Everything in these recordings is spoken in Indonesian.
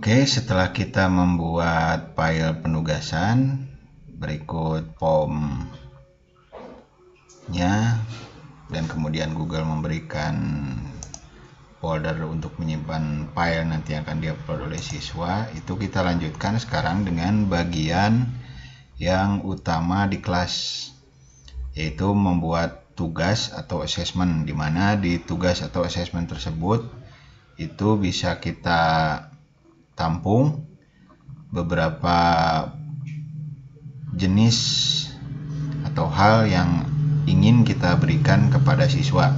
Oke, setelah kita membuat file penugasan, berikut formnya, dan kemudian Google memberikan folder untuk menyimpan file nanti yang akan diupload oleh siswa. Itu kita lanjutkan sekarang dengan bagian yang utama di kelas, yaitu membuat tugas atau assessment, di mana di tugas atau assessment tersebut itu bisa kita tampung beberapa jenis atau hal yang ingin kita berikan kepada siswa.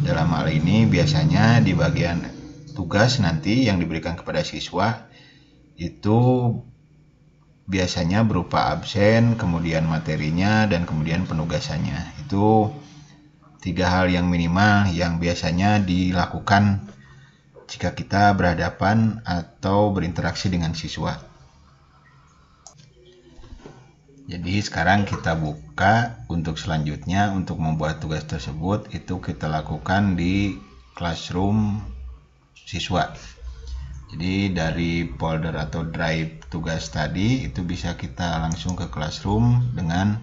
Dalam hal ini biasanya di bagian tugas nanti yang diberikan kepada siswa itu biasanya berupa absen, kemudian materinya, dan kemudian penugasannya. Itu 3 hal yang minimal yang biasanya dilakukan jika kita berhadapan atau berinteraksi dengan siswa. Jadi sekarang kita buka untuk selanjutnya, untuk membuat tugas tersebut itu kita lakukan di Classroom siswa. Jadi dari folder atau drive tugas tadi itu bisa kita langsung ke Classroom dengan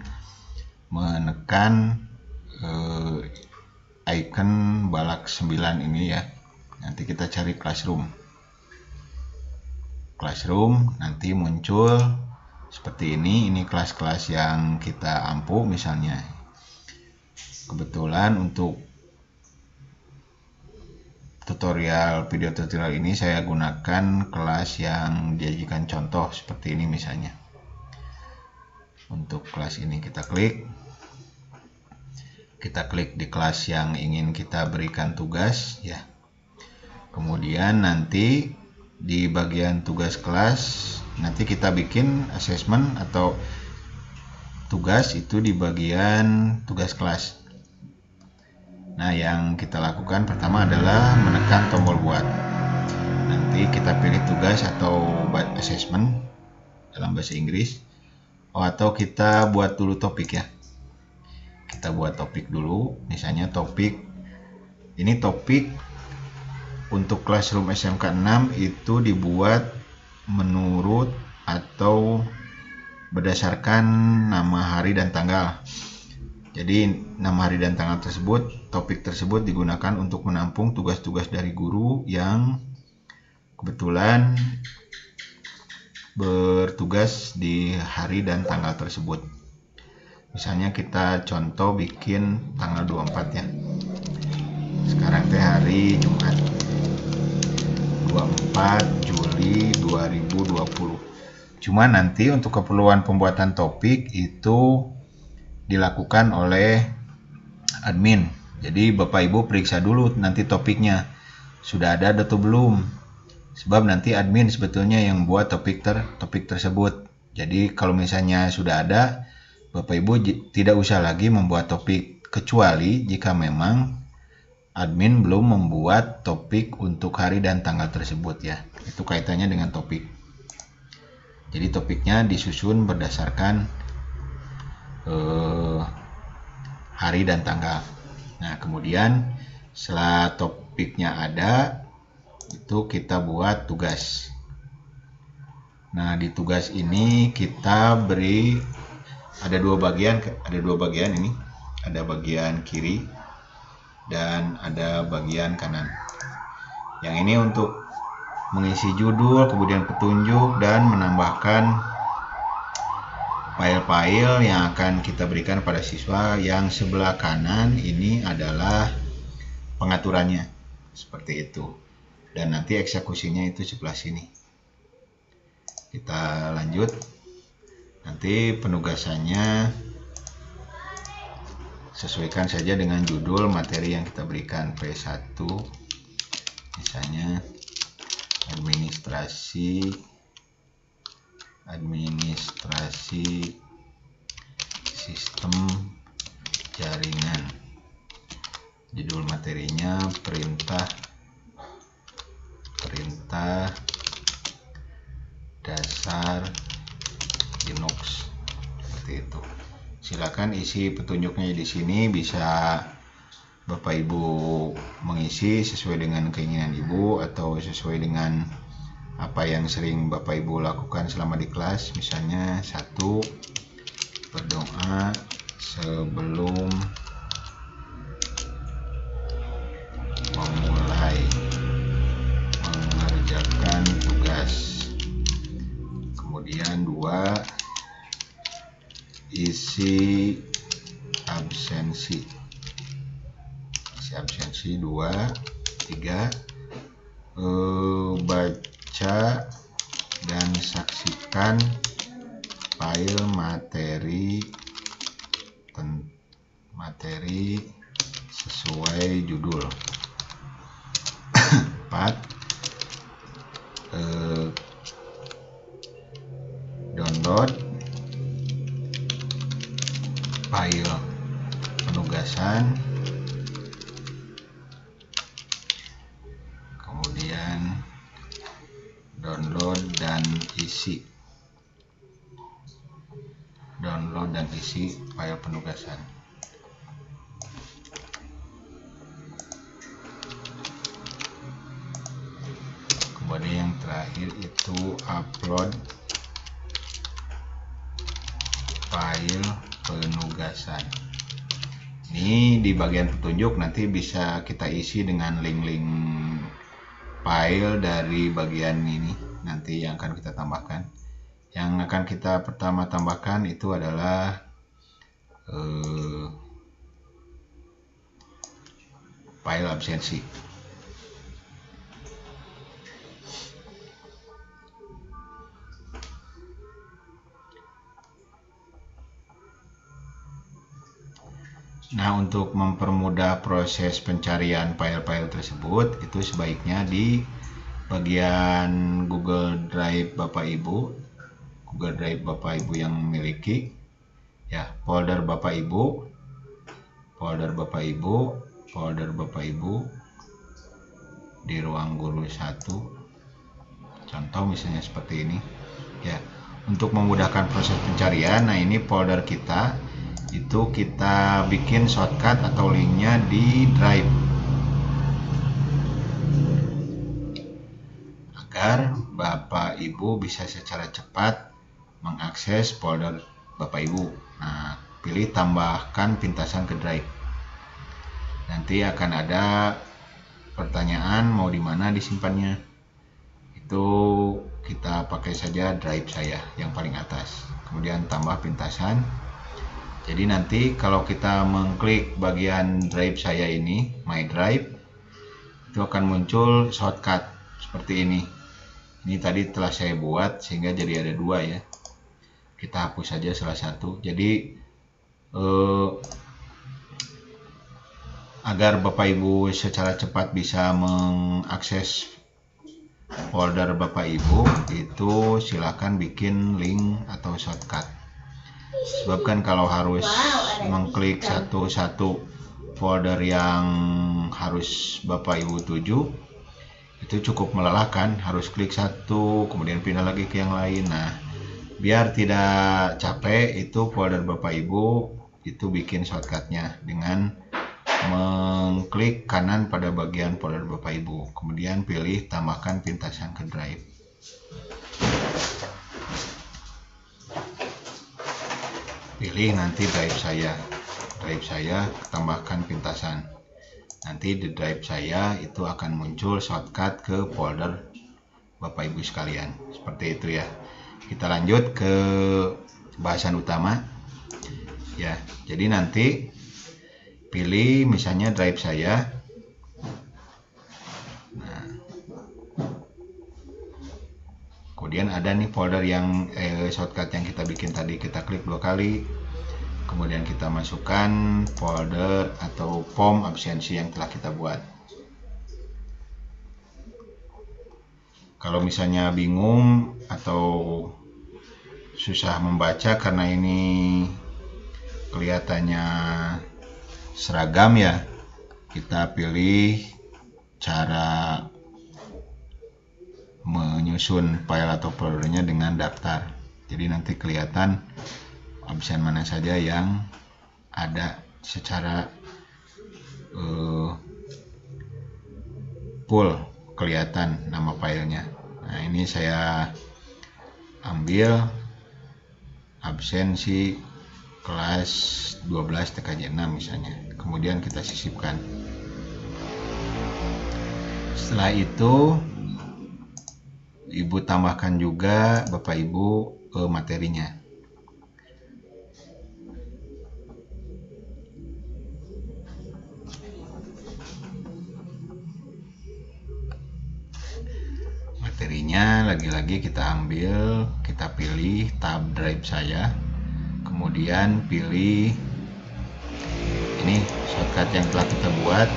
menekan icon balak 9 ini ya. Nanti kita cari Classroom, nanti muncul seperti ini kelas-kelas yang kita ampu. Misalnya kebetulan untuk video tutorial ini saya gunakan kelas yang diajikan contoh seperti ini. Misalnya untuk kelas ini kita klik di kelas yang ingin kita berikan tugas ya. Kemudian nanti di bagian tugas kelas nanti kita bikin assessment atau tugas itu di bagian tugas kelas. Nah, yang kita lakukan pertama adalah menekan tombol buat. Nanti kita pilih tugas atau assessment dalam bahasa Inggris. Atau kita buat dulu topik ya. Kita buat topik dulu, misalnya topik ini untuk Classroom SMK 6 itu dibuat menurut atau berdasarkan nama, hari, dan tanggal. Jadi nama, hari, dan tanggal tersebut, topik tersebut digunakan untuk menampung tugas-tugas dari guru yang kebetulan bertugas di hari dan tanggal tersebut. Misalnya kita contoh bikin tanggal 24 ya. Sekarang hari Jumat 24 Juli 2020. Cuma nanti untuk keperluan pembuatan topik itu dilakukan oleh admin. Jadi Bapak Ibu periksa dulu nanti topiknya sudah ada atau belum. Sebab nanti admin sebetulnya yang buat topik tersebut. Jadi kalau misalnya sudah ada, Bapak Ibu tidak usah lagi membuat topik, kecuali jika memang admin belum membuat topik untuk hari dan tanggal tersebut ya. Itu kaitannya dengan topik. Jadi topiknya disusun berdasarkan hari dan tanggal. Nah, kemudian setelah topiknya ada, itu kita buat tugas. Nah, di tugas ini kita beri ada dua bagian ini. Ada bagian kiri dan ada bagian kanan. Yang ini untuk mengisi judul, kemudian petunjuk, dan menambahkan file-file yang akan kita berikan pada siswa. Yang sebelah kanan ini adalah pengaturannya seperti itu, dan nanti eksekusinya itu sebelah sini. Kita lanjut. Nanti penugasannya sesuaikan saja dengan judul materi yang kita berikan. P1 misalnya administrasi sistem jaringan. Judul materinya perintah dasar Linux, seperti itu. Silakan isi petunjuknya di sini, bisa Bapak Ibu mengisi sesuai dengan keinginan Ibu atau sesuai dengan apa yang sering Bapak Ibu lakukan selama di kelas. Misalnya 1, berdoa sebelum memulai mengerjakan tugas. Kemudian 2, isi absensi. 2. 3, baca dan saksikan file materi sesuai judul. 4, download file penugasan, kemudian download dan isi file penugasan. Kemudian yang terakhir itu upload file penugasan. Ini di bagian petunjuk nanti bisa kita isi dengan link-link file dari bagian ini nanti yang akan kita tambahkan. Yang akan kita pertama tambahkan itu adalah file absensi. Nah, untuk mempermudah proses pencarian file-file tersebut, itu sebaiknya di bagian Google Drive Bapak Ibu yang memiliki ya folder Bapak Ibu di ruang guru 1. Contoh misalnya seperti ini. Ya, untuk memudahkan proses pencarian, nah ini folder kita. Itu kita bikin shortcut atau linknya di Drive agar Bapak Ibu bisa secara cepat mengakses folder Bapak Ibu. Nah, pilih tambahkan pintasan ke Drive. Nanti akan ada pertanyaan mau di mana disimpannya. Itu kita pakai saja Drive saya yang paling atas. Kemudian tambah pintasan. Jadi nanti kalau kita mengklik bagian Drive saya ini, My Drive, itu akan muncul shortcut seperti ini. Ini tadi telah saya buat sehingga jadi ada 2 ya. Kita hapus saja salah satu. Jadi agar Bapak Ibu secara cepat bisa mengakses folder Bapak Ibu, itu silakan bikin link atau shortcut. Sebab kan kalau harus mengklik satu-satu folder yang harus Bapak Ibu tuju, itu cukup melelahkan, harus klik satu kemudian pindah lagi ke yang lain. Nah, biar tidak capek, itu folder Bapak Ibu itu bikin shortcutnya dengan mengklik kanan pada bagian folder Bapak Ibu, kemudian pilih tambahkan pintasan ke Drive. Pilih nanti Drive saya tambahkan pintasan. Nanti di Drive saya itu akan muncul shortcut ke folder Bapak Ibu sekalian. Seperti itu ya. Kita lanjut ke bahasan utama. Ya, jadi nanti pilih misalnya Drive saya. Nah, kemudian ada nih folder yang shortcut yang kita bikin tadi, kita klik 2 kali. Kemudian kita masukkan folder atau form absensi yang telah kita buat. Kalau misalnya bingung atau susah membaca karena ini kelihatannya seragam ya, kita pilih cara menyusun file atau foldernya dengan daftar. Jadi nanti kelihatan absen mana saja yang ada secara full, kelihatan nama filenya. Nah, ini saya ambil absensi kelas 12 TKJ 6 misalnya. Kemudian kita sisipkan. Setelah itu Ibu tambahkan juga Bapak Ibu materinya. Materinya lagi-lagi kita ambil, kita pilih tab drive saya, kemudian pilih ini shortcut yang telah kita buat,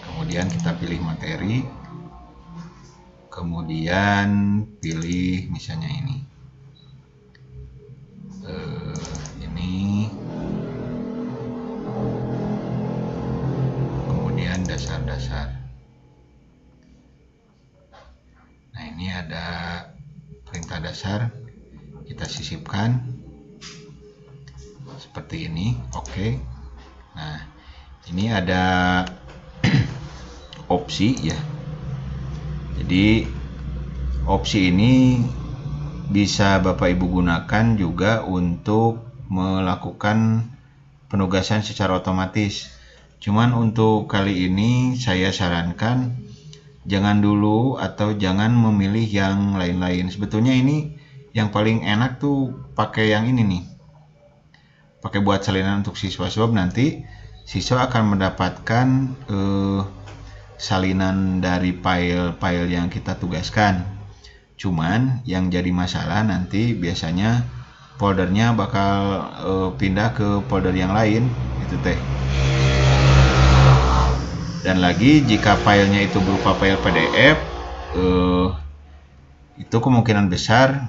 kemudian kita pilih materi, kemudian pilih misalnya ini kemudian dasar-dasar. Nah, ini ada perintah dasar, kita sisipkan seperti ini. Oke. Nah, ini ada opsi ya. Jadi opsi ini bisa Bapak Ibu gunakan juga untuk melakukan penugasan secara otomatis. Cuman untuk kali ini saya sarankan jangan dulu atau jangan memilih yang lain-lain. Sebetulnya ini yang paling enak tuh pakai yang ini nih. Pakai buat salinan untuk siswa, sebab nanti siswa akan mendapatkan salinan dari file-file yang kita tugaskan. Cuman yang jadi masalah nanti biasanya foldernya bakal pindah ke folder yang lain, itu teh. Dan lagi jika filenya itu berupa file PDF, itu kemungkinan besar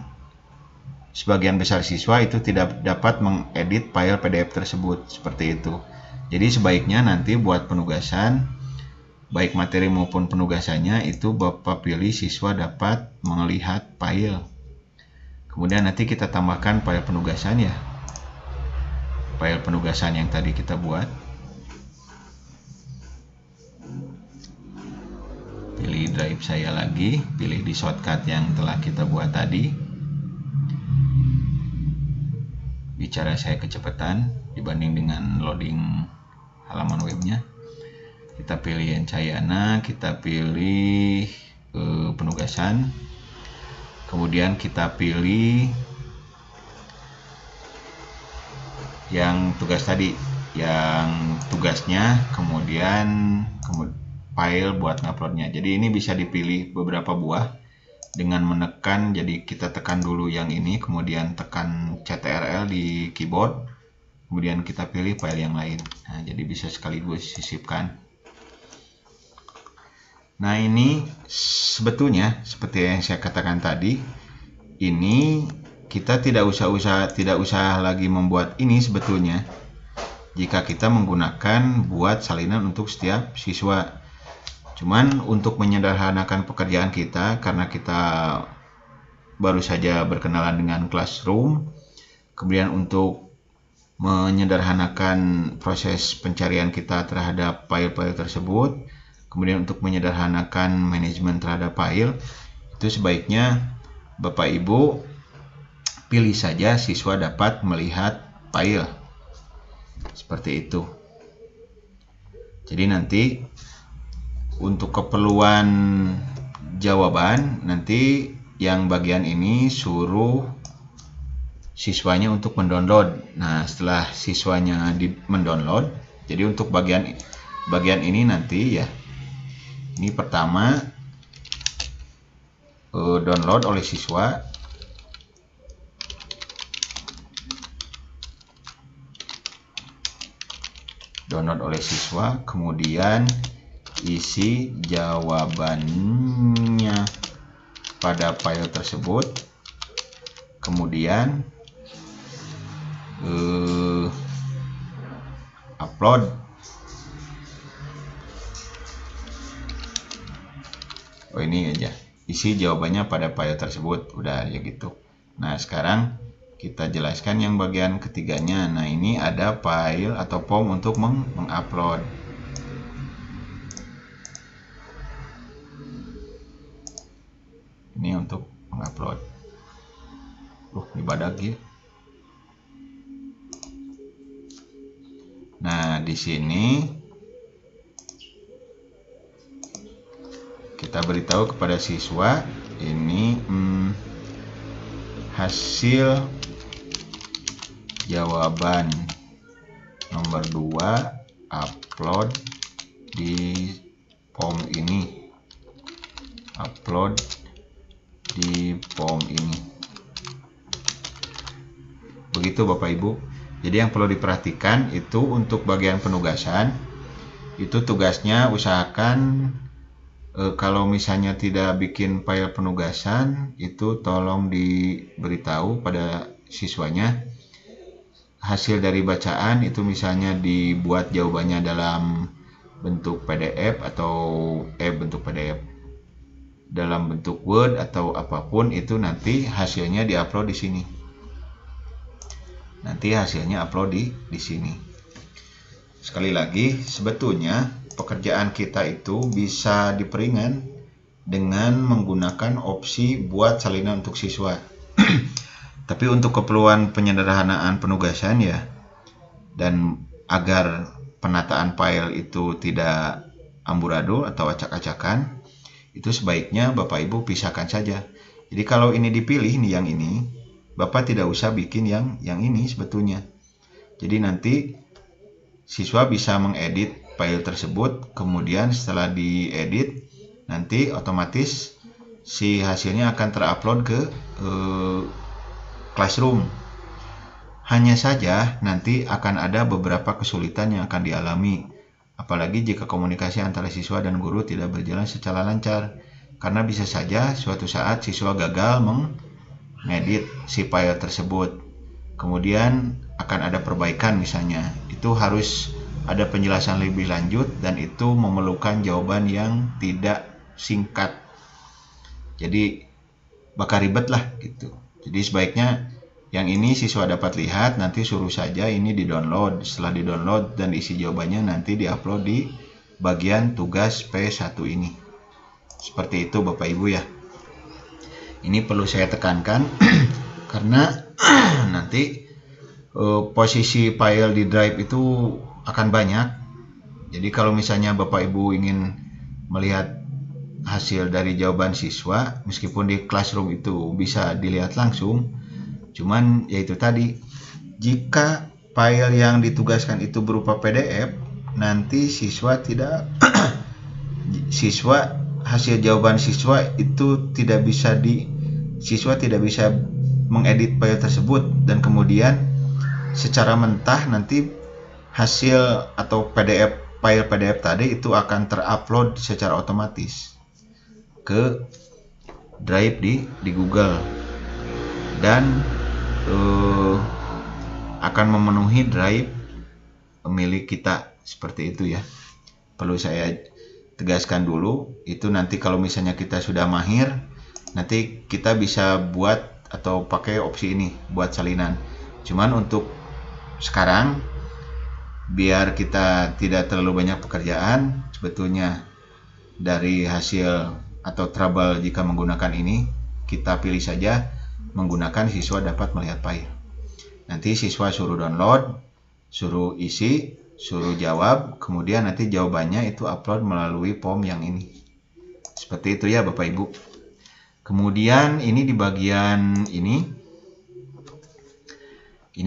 sebagian besar siswa itu tidak dapat mengedit file PDF tersebut, seperti itu. Jadi sebaiknya nanti buat penugasan, baik materi maupun penugasannya itu Bapak pilih siswa dapat melihat file. Kemudian nanti kita tambahkan file penugasan ya, file penugasan yang tadi kita buat. Pilih drive saya lagi, pilih di shortcut yang telah kita buat tadi. Bicara saya kecepatan dibanding dengan loading halaman webnya. Kita pilih Encayana, kita pilih penugasan, kemudian kita pilih yang tugas tadi, yang tugasnya, kemudian file buat nguploadnya. Jadi ini bisa dipilih beberapa buah dengan menekan, jadi kita tekan dulu yang ini, kemudian tekan CTRL di keyboard, kemudian kita pilih file yang lain. Nah, jadi bisa sekaligus sisipkan. Nah, ini sebetulnya seperti yang saya katakan tadi, ini kita tidak usah lagi membuat ini sebetulnya jika kita menggunakan buat salinan untuk setiap siswa. Cuman untuk menyederhanakan pekerjaan kita, karena kita baru saja berkenalan dengan Classroom, kemudian untuk menyederhanakan proses pencarian kita terhadap file-file tersebut, kemudian untuk menyederhanakan manajemen terhadap file, itu sebaiknya Bapak Ibu pilih saja siswa dapat melihat file. Seperti itu. Jadi nanti untuk keperluan jawaban, nanti yang bagian ini suruh siswanya untuk mendownload. Nah, setelah siswanya mendownload, jadi untuk bagian ini nanti ya, ini pertama download oleh siswa. Kemudian isi jawabannya pada file tersebut, kemudian upload. Oh, ini aja, isi jawabannya pada file tersebut, udah ya gitu. Nah, sekarang kita jelaskan yang bagian ketiganya. Nah, ini ada file atau form untuk mengupload. upload. Ini badak ya. Nah, di sini kita beritahu kepada siswa ini hasil jawaban nomor 2 upload di form ini. Upload di form ini. Begitu Bapak Ibu. Jadi yang perlu diperhatikan itu untuk bagian penugasan, itu tugasnya usahakan kalau misalnya tidak bikin file penugasan, itu tolong diberitahu pada siswanya. Hasil dari bacaan itu misalnya dibuat jawabannya dalam bentuk PDF atau bentuk PDF, dalam bentuk Word atau apapun, itu nanti hasilnya diupload di sini. Nanti hasilnya upload di sini. Sekali lagi, sebetulnya pekerjaan kita itu bisa diperingan dengan menggunakan opsi buat salinan untuk siswa. Tapi untuk keperluan penyederhanaan penugasan ya, dan agar penataan file itu tidak amburadul atau acak-acakan, itu sebaiknya Bapak Ibu pisahkan saja. Jadi kalau ini dipilih nih yang ini, Bapak tidak usah bikin yang ini sebetulnya. Jadi nanti siswa bisa mengedit file tersebut, kemudian setelah diedit nanti otomatis si hasilnya akan terupload ke Classroom. Hanya saja nanti akan ada beberapa kesulitan yang akan dialami, apalagi jika komunikasi antara siswa dan guru tidak berjalan secara lancar, karena bisa saja suatu saat siswa gagal mengedit si file tersebut. Kemudian akan ada perbaikan misalnya, itu harus ada penjelasan lebih lanjut dan itu memerlukan jawaban yang tidak singkat. Jadi bakal ribet lah gitu. Jadi sebaiknya yang ini siswa dapat lihat, nanti suruh saja ini di-download. Setelah di-download dan isi jawabannya nanti di-upload di bagian tugas P1 ini. Seperti itu Bapak Ibu ya. Ini perlu saya tekankan karena nanti posisi file di drive itu akan banyak. Jadi kalau misalnya Bapak Ibu ingin melihat hasil dari jawaban siswa, meskipun di Classroom itu bisa dilihat langsung, cuman yaitu tadi, jika file yang ditugaskan itu berupa PDF, nanti siswa tidak hasil jawaban siswa itu siswa tidak bisa mengedit file tersebut, dan kemudian secara mentah nanti hasil atau file PDF tadi itu akan terupload secara otomatis ke drive di Google dan akan memenuhi drive milik kita. Seperti itu ya. Perlu saya tegaskan dulu, itu nanti kalau misalnya kita sudah mahir, nanti kita bisa buat atau pakai opsi ini buat salinan. Cuman untuk sekarang, biar kita tidak terlalu banyak pekerjaan, sebetulnya dari hasil atau trouble jika menggunakan ini, kita pilih saja menggunakan siswa dapat melihat file. Nanti siswa suruh download, suruh isi, suruh jawab, kemudian nanti jawabannya itu upload melalui form yang ini. Seperti itu ya Bapak Ibu. Kemudian ini di bagian ini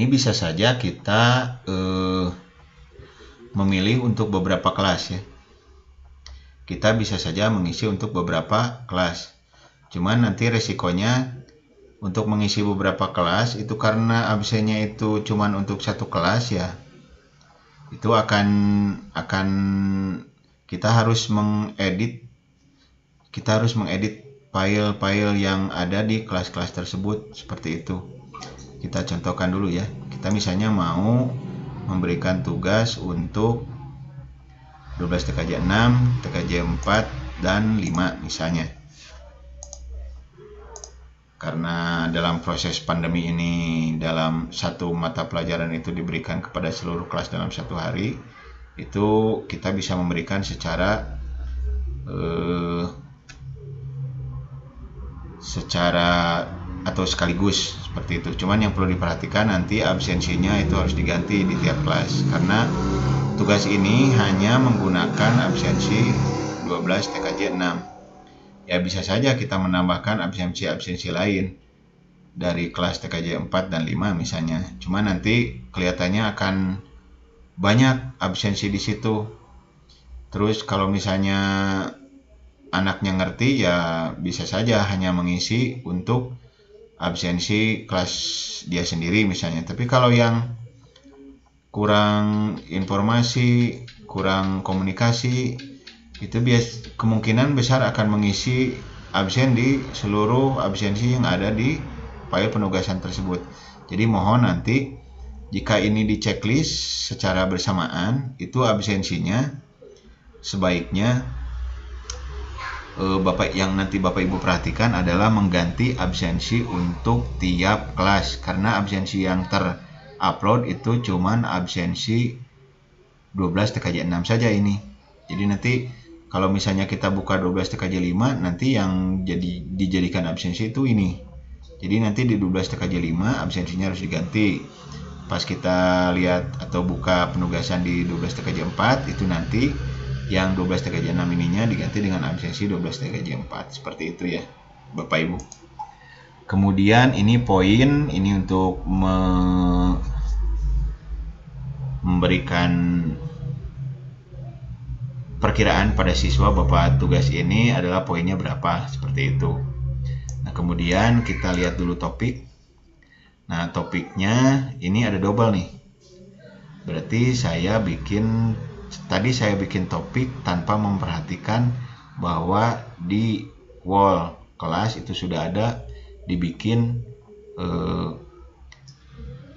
bisa saja kita memilih untuk beberapa kelas ya. Kita bisa saja mengisi untuk beberapa kelas. Cuman nanti resikonya untuk mengisi beberapa kelas itu karena absennya itu cuman untuk satu kelas ya. Itu akan kita harus mengedit file-file yang ada di kelas-kelas tersebut, seperti itu. Kita contohkan dulu ya. Kita misalnya mau memberikan tugas untuk 12 TKJ 6, TKJ 4, dan 5 misalnya. Karena dalam proses pandemi ini, dalam satu mata pelajaran itu diberikan kepada seluruh kelas dalam satu hari, itu kita bisa memberikan secara secara atau sekaligus seperti itu. Cuman yang perlu diperhatikan nanti absensinya itu harus diganti di tiap kelas, karena tugas ini hanya menggunakan absensi 12 TKJ 6. Ya bisa saja kita menambahkan absensi lain dari kelas TKJ 4 dan 5 misalnya. Cuman nanti kelihatannya akan banyak absensi di situ. Terus kalau misalnya anaknya ngerti, ya bisa saja hanya mengisi untuk absensi kelas dia sendiri misalnya. Tapi kalau yang kurang informasi, kurang komunikasi, itu kemungkinan besar akan mengisi absen di seluruh absensi yang ada di file penugasan tersebut. Jadi mohon nanti jika ini di checklist secara bersamaan, itu absensinya sebaiknya nanti Bapak Ibu perhatikan adalah mengganti absensi untuk tiap kelas, karena absensi yang terupload itu cuman absensi 12 TKJ 6 saja ini. Jadi nanti kalau misalnya kita buka 12 TKJ 5, nanti yang dijadikan absensi itu ini. Jadi nanti di 12 TKJ 5 absensinya harus diganti. Pas kita lihat atau buka penugasan di 12 TKJ 4, itu nanti yang 12 TKJ 6 ininya diganti dengan absensi 12 TKJ 4. Seperti itu ya Bapak Ibu. Kemudian ini poin ini untuk memberikan perkiraan pada siswa Bapak tugas ini adalah poinnya berapa, seperti itu. Nah kemudian kita lihat dulu topik. Nah topiknya ini ada double nih. Berarti tadi saya bikin topik tanpa memperhatikan bahwa di wall kelas itu sudah ada dibikin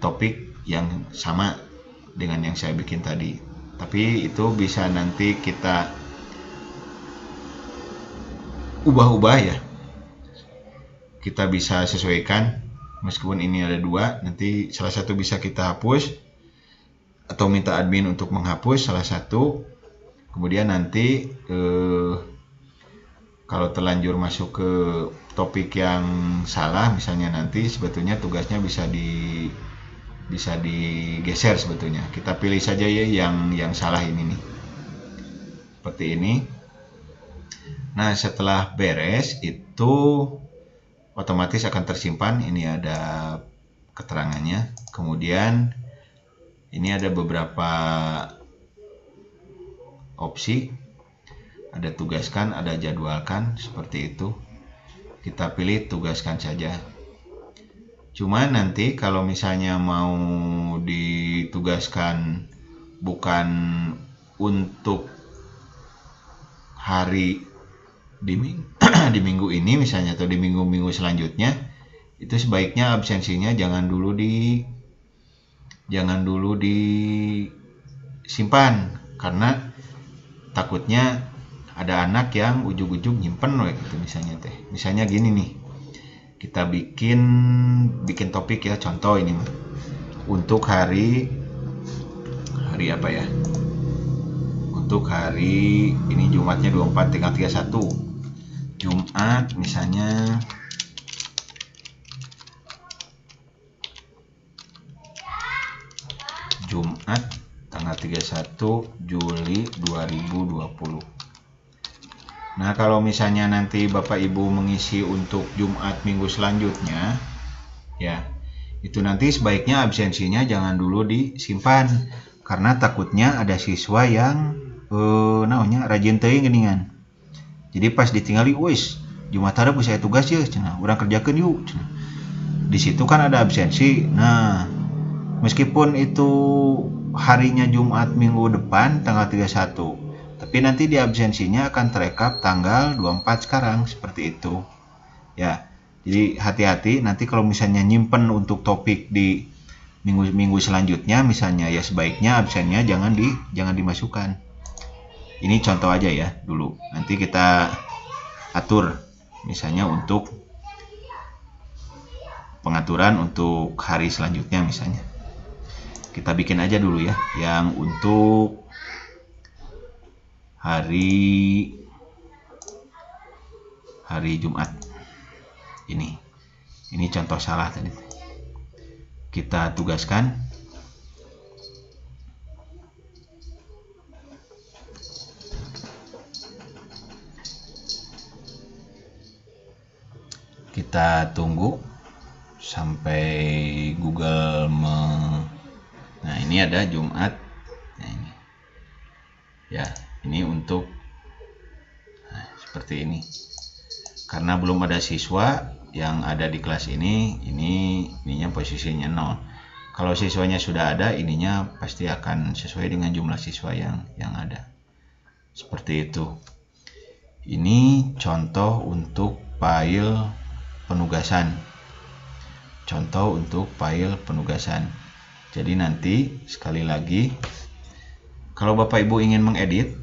topik yang sama dengan yang saya bikin tadi. Tapi itu bisa nanti kita ubah-ubah ya. Kita bisa sesuaikan, meskipun ini ada dua, nanti salah satu bisa kita hapus atau minta admin untuk menghapus salah satu. Kemudian nanti kalau terlanjur masuk ke topik yang salah, misalnya nanti sebetulnya tugasnya bisa digeser sebetulnya. Kita pilih saja ya yang salah ini nih. Seperti ini. Nah, setelah beres itu otomatis akan tersimpan. Ini ada keterangannya. Kemudian ini ada beberapa opsi. Ada tugaskan, ada jadwalkan, seperti itu. Kita pilih tugaskan saja. Cuma nanti kalau misalnya mau ditugaskan bukan untuk hari di minggu ini misalnya, atau di minggu-minggu selanjutnya, itu sebaiknya absensinya jangan dulu disimpan, karena takutnya ada anak yang ujug-ujug nyimpen gitu misalnya gini nih. Kita bikin topik ya, contoh ini untuk hari apa ya, untuk hari ini Jumatnya 24 tanggal 31 Jumat, misalnya Jumat tanggal 31 Juli 2020. Nah, kalau misalnya nanti Bapak Ibu mengisi untuk Jumat minggu selanjutnya, ya, itu nanti sebaiknya absensinya jangan dulu disimpan, karena takutnya ada siswa yang rajin teuing geuningan. Jadi pas ditinggali, wis, Jumat hareup saya tugas ya, cenah, urang kerjakeun yuk. Cenah. Di situ kan ada absensi. Nah, meskipun itu harinya Jumat minggu depan tanggal 31, tapi nanti di absensinya akan terekap tanggal 24 sekarang, seperti itu. Ya, jadi hati-hati nanti kalau misalnya nyimpen untuk topik di minggu selanjutnya misalnya, ya sebaiknya absennya jangan dimasukkan. Ini contoh aja ya dulu. Nanti kita atur misalnya untuk pengaturan untuk hari selanjutnya misalnya. Kita bikin aja dulu ya yang untuk hari Jumat. Ini contoh salah tadi. Kita tugaskan. Kita tunggu sampai Google Nah, ini ada Jumat. Nah, ini. Ya, ini untuk seperti ini. Karena belum ada siswa yang ada di kelas ininya posisinya 0. Kalau siswanya sudah ada, ininya pasti akan sesuai dengan jumlah siswa yang ada. Seperti itu. Ini contoh untuk file penugasan. Jadi nanti sekali lagi, kalau Bapak Ibu ingin mengedit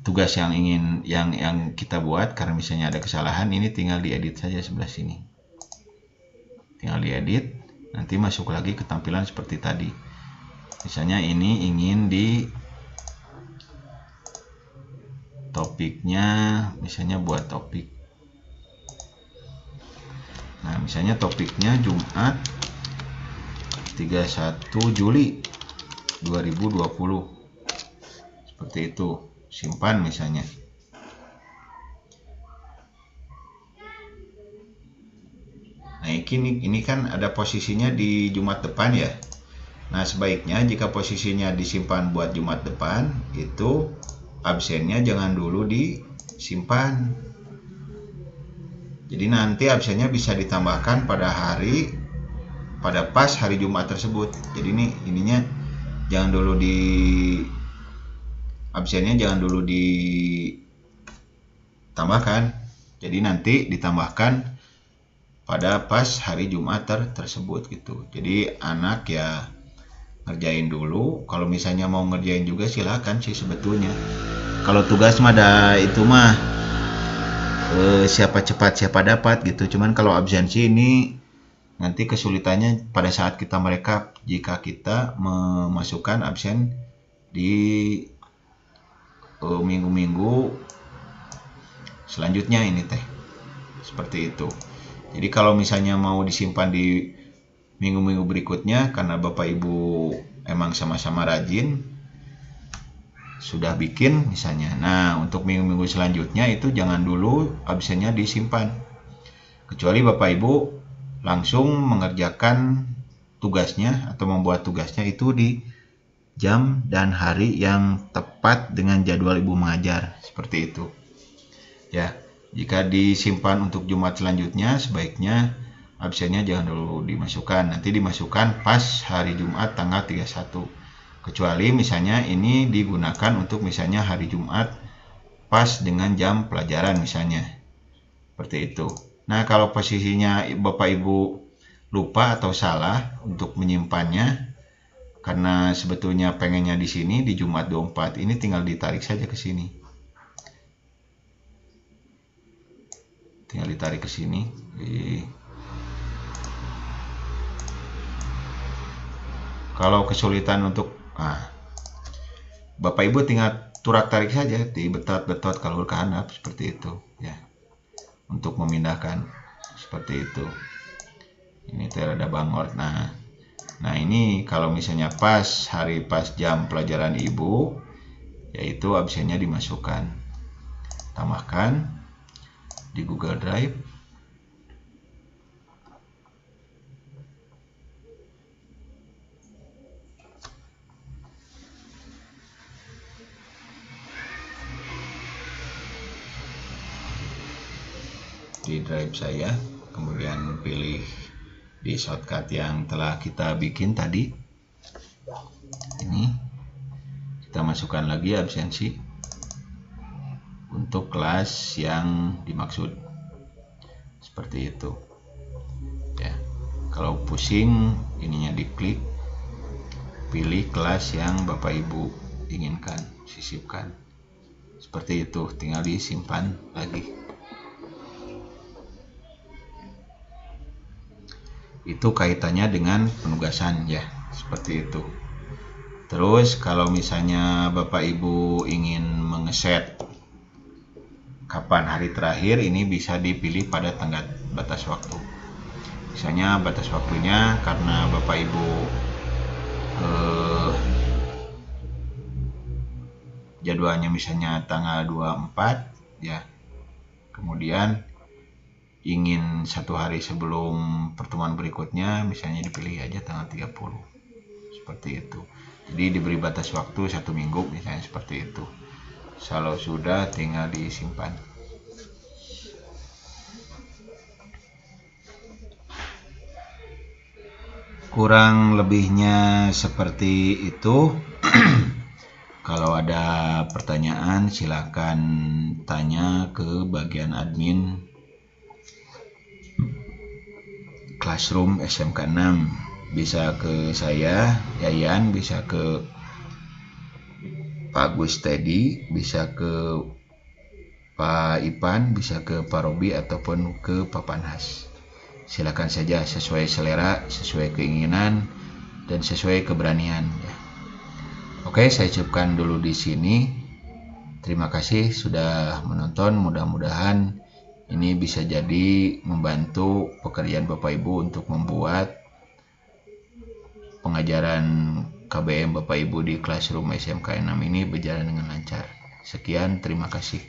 tugas yang kita buat, karena misalnya ada kesalahan, ini tinggal diedit saja sebelah sini. Tinggal diedit, nanti masuk lagi ke tampilan seperti tadi. Misalnya ini ingin di topiknya, misalnya buat topik. Nah, misalnya topiknya Jumat 31 Juli 2020. Seperti itu. Simpan misalnya. Nah, ini kan ada posisinya di Jumat depan ya. Nah, sebaiknya jika posisinya disimpan buat Jumat depan, itu absennya jangan dulu disimpan. Jadi nanti absennya bisa ditambahkan pada pas hari Jumat tersebut. Jadi ininya jangan dulu absennya jangan dulu ditambahkan. Jadi nanti ditambahkan pada pas hari Jumat tersebut gitu. Jadi anak ya ngerjain dulu. Kalau misalnya mau ngerjain juga silakan sih sebetulnya. Kalau tugas mah siapa cepat siapa dapat gitu. Cuman kalau absensi ini nanti kesulitannya pada saat kita merekap jika kita memasukkan absen di minggu-minggu selanjutnya ini teh. Seperti itu. Jadi kalau misalnya mau disimpan di minggu-minggu berikutnya, karena Bapak Ibu emang sama-sama rajin sudah bikin misalnya. Nah, untuk minggu-minggu selanjutnya itu jangan dulu absennya disimpan. Kecuali Bapak Ibu langsung mengerjakan tugasnya atau membuat tugasnya itu di jam dan hari yang tepat dengan jadwal Ibu mengajar. Seperti itu. Ya, jika disimpan untuk Jumat selanjutnya, sebaiknya absennya jangan dulu dimasukkan. Nanti dimasukkan pas hari Jumat tanggal 31. Kecuali misalnya ini digunakan untuk misalnya hari Jumat pas dengan jam pelajaran misalnya. Seperti itu. Nah, kalau posisinya Bapak Ibu lupa atau salah untuk menyimpannya, karena sebetulnya pengennya di sini di Jumat 24, ini tinggal ditarik saja ke sini. Tinggal ditarik ke sini. Kalau kesulitan untuk Bapak Ibu tinggal turak tarik saja di betot-betot kalau ke handap seperti itu ya. Untuk memindahkan seperti itu. Ini terada bangor. Nah, ini kalau misalnya pas jam pelajaran Ibu, yaitu absennya dimasukkan. Tambahkan di Google Drive. Di drive saya, kemudian pilih di shortcut yang telah kita bikin tadi. Ini kita masukkan lagi absensi untuk kelas yang dimaksud. Seperti itu. Ya. Kalau pusing, ininya diklik, pilih kelas yang Bapak Ibu inginkan, sisipkan. Seperti itu, tinggal disimpan lagi. Itu kaitannya dengan penugasan ya, seperti itu. Terus kalau misalnya Bapak Ibu ingin mengeset kapan hari terakhir ini bisa dipilih pada tenggat batas waktu. Misalnya batas waktunya karena Bapak Ibu jadwalnya misalnya tanggal 24 ya, kemudian ingin 1 hari sebelum pertemuan berikutnya misalnya dipilih aja tanggal 30, seperti itu. Jadi diberi batas waktu 1 minggu misalnya, seperti itu. Kalau sudah tinggal disimpan. Kurang lebihnya seperti itu. Kalau ada pertanyaan silakan tanya ke bagian admin Classroom SMK 6. Bisa ke saya, Yayan, bisa ke Pak Gustedi, bisa ke Pak Ipan, bisa ke Pak Robi, ataupun ke Pak Panhas. Silakan saja sesuai selera, sesuai keinginan, dan sesuai keberanian. Oke, saya cukupkan dulu di sini. Terima kasih sudah menonton. Mudah-mudahan ini bisa jadi membantu pekerjaan Bapak Ibu untuk membuat pengajaran KBM Bapak Ibu di Classroom SMK 6 ini berjalan dengan lancar. Sekian, terima kasih.